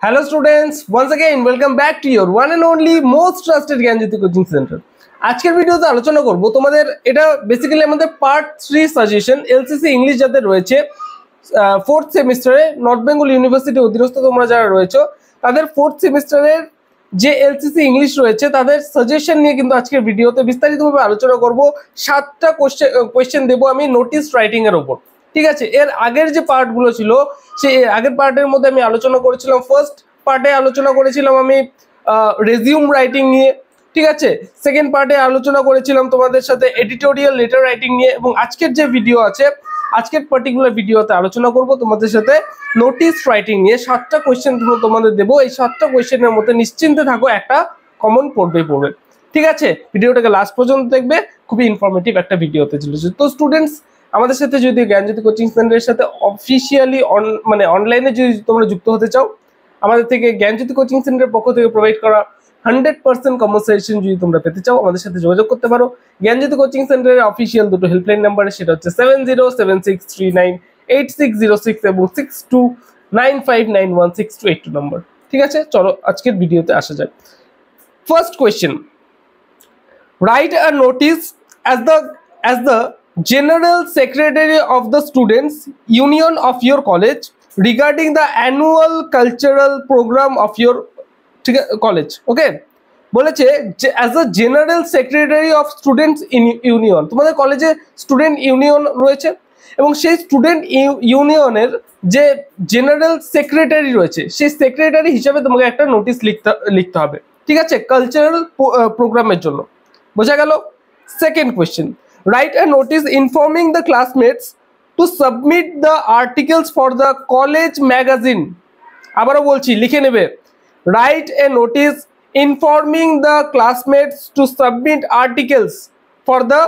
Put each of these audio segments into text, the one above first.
Hello students, once again welcome back to your one and only most trusted Gyanjyoti coaching centre. আজকের ভিডিওতে আলোচনা করব তোমাদের এটা বেসিক্যালি আমাদের পার্ট 3 সাজেশন এলসিসি ইংলিশ যাদের রয়েছে 4th সেমিস্টারে নর্থ বেঙ্গল ইউনিভার্সিটি অধীনস্থ তোমরা যারা রয়েছে তাদের 4th সেমিস্টারের যে এলসিসি ইংলিশ রয়েছে তাদের সাজেশন নিয়ে কিন্তু আজকের ভিডিওতে বিস্তারিতভাবে আলোচনা করব। 7টা কোশ্চেন দেব আমি নোটিস রাইটিং এর উপর, ঠিক আছে। এর আগের যে পার্টগুলো ছিল সেই আগের পার্টের মধ্যে আমি আলোচনা করেছিলাম, ফার্স্ট পার্টে আলোচনা করেছিলাম আমি রেজিউম রাইটিং নিয়ে, ঠিক আছে। সেকেন্ড পার্টে আলোচনা করেছিলাম তোমাদের সাথে এডিটোরিয়াল লেটার রাইটিং নিয়ে, এবং আজকের যে ভিডিও আছে আজকের পার্টিকুলার ভিডিওতে আলোচনা করব তোমাদের সাথে নোটিস রাইটিং নিয়ে। 7টা কোয়েশ্চেন তোমাদের দেবো, এই 7টা কোয়েশ্চেনের মধ্যে নিশ্চিন্তে থাকো একটা কমন পড়বে, ঠিক আছে। ভিডিওটাকে লাস্ট পর্যন্ত দেখবে, খুবই ইনফরমেটিভ একটা ভিডিওতে ছিল। তো স্টুডেন্টস আমাদের সাথে যদি জ্ঞানজ্যোতি কোচিং সেন্টারের সাথে অফিসিয়ালি অনলাইনে যদি তোমরা যুক্ত হতে চাও, আমাদের থেকে জ্ঞানজ্যোতি কোচিং সেন্টারের পক্ষ থেকে প্রোভাইড করা 100% কম্পেনসেশন যদি তোমরা পেতে চাও আমাদের সাথে যোগাযোগ করতে পারো। জ্ঞানজ্যোতি কোচিং সেন্টারের অফিসিয়াল দুটো হেল্পলাইন নাম্বার, সেটা হচ্ছে 7076398606 এবং 6295916282 নাম্বার, ঠিক আছে। চলো আজকের ভিডিওতে আসা যায়। First question, write a notice as the General Secretary of the Students Union of your college regarding the annual cultural program of your college. Okay, বলেছে যে as a general secretary of students union, তোমাদের কলেজে student union রয়েছে এবং সেই student ইউনিয়নের যে general secretary রয়েছে সেই সেক্রেটারি হিসাবে তোমাকে একটা নোটিশ লিখতে হবে, ঠিক আছে, কালচারাল প্রোগ্রামের জন্য। বোঝা গেল? Second question, write a notice informing the classmates to submit the articles for the college magazine. আবারও বলছি, লিখে নেবে, write a notice informing the classmates to submit articles for the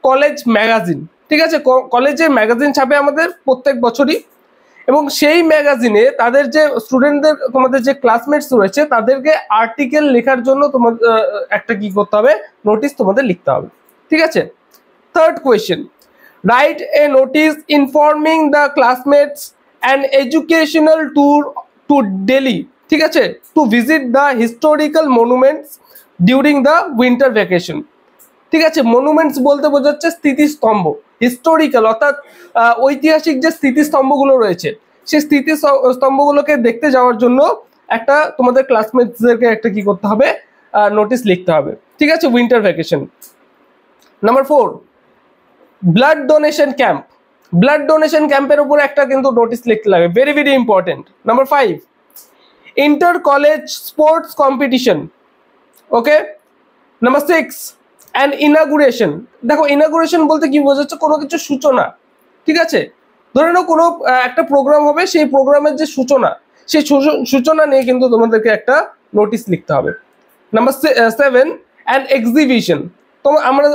college magazine, ঠিক আছে। কলেজে ম্যাগাজিন ছাপে আমাদের প্রত্যেক বছরই, এবং সেই ম্যাগাজিনে তাদের যে স্টুডেন্টদের তোমাদের যে ক্লাসমেটস রয়েছে তাদেরকে আর্টিকেল লেখার জন্য তোমাদের একটা কি করতে হবে, নোটিশ তোমাদের লিখতে হবে, ঠিক আছে। Third question, write a notice informing the classmates an educational tour to Delhi, ঠিক আছে, to visit the historical monuments during the winter vacation, ঠিক আছে। মনুমেন্টস বলতে বোঝাচ্ছে স্মৃতিস্তম্ভ, হিস্টোরিক্যাল অর্থাৎ ঐতিহাসিক যে স্মৃতিস্তম্ভগুলো রয়েছে সেই স্মৃতিস্তম্ভগুলোকে দেখতে যাওয়ার জন্য একটা তোমাদের ক্লাসমেটসদেরকে একটা কি করতে হবে, নোটিশ লিখতে হবে, ঠিক আছে, winter vacation. Number 4, blood donation camp, blood donation ক্যাম্পের উপর একটা কিন্তু নোটিশ লিখতে লাগে, very very important. Number 5, inter college sports competition, okay. Number 6, and inauguration. দেখো ইনাগুরেশন বলতে কি বোঝাচ্ছে, কোনো কিছু সূচনা, ঠিক আছে। ধরে নাও কোনো একটা প্রোগ্রাম হবে, সেই প্রোগ্রামের যে সূচনা সেই সূচনা নিয়ে কিন্তু তোমাদেরকে একটা নোটিশ লিখতে হবে। Number 7, and exhibition. তো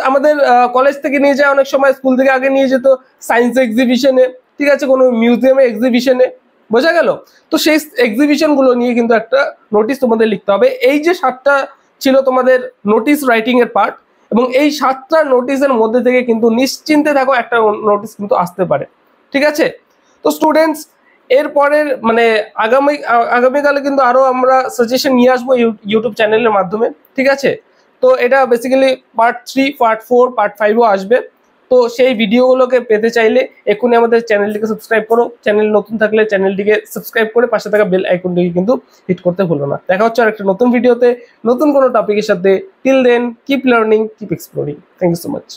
আমাদের কলেজ থেকে নিয়ে যায়, অনেক সময় স্কুল থেকে আগে নিয়ে যেত সায়েন্স এক্সিবিশনে, ঠিক আছে, কোনো মিউজিয়ামে এক্সিবিশনে, বোঝা গেল? তো সেই এক্সিবিশনগুলো নিয়ে কিন্তু একটা নোটিশ তোমাদের লিখতে হবে। এই যে 7টা ছিল তোমাদের নোটিশ রাইটিং এর পার্ট, এবং এই 7টা নোটিশের মধ্যে থেকে কিন্তু নিশ্চিন্তে থাকো একটা নোটিশ কিন্তু আসতে পারে, ঠিক আছে। তো স্টুডেন্টস এরপরের আগামীকালে কিন্তু আরো আমরা সাজেশন নিয়ে আসবো ইউটিউব চ্যানেলের মাধ্যমে, ঠিক আছে। তো এটা বেসিক্যালি পার্ট 3, পার্ট 4, পার্ট 5ও আসবে। তো সেই ভিডিওগুলোকে পেতে চাইলে এখনই আমাদের চ্যানেলটিকে সাবস্ক্রাইব করো। চ্যানেল নতুন থাকলে চ্যানেলটিকে সাবস্ক্রাইব করে পাশে থাকা বেল আইকনটিকে কিন্তু হিট করতে ভুলো না। দেখা হচ্ছে আর একটা নতুন ভিডিওতে নতুন কোনো টপিকের সাথে। Till then keep learning, keep exploring. Thank you so much.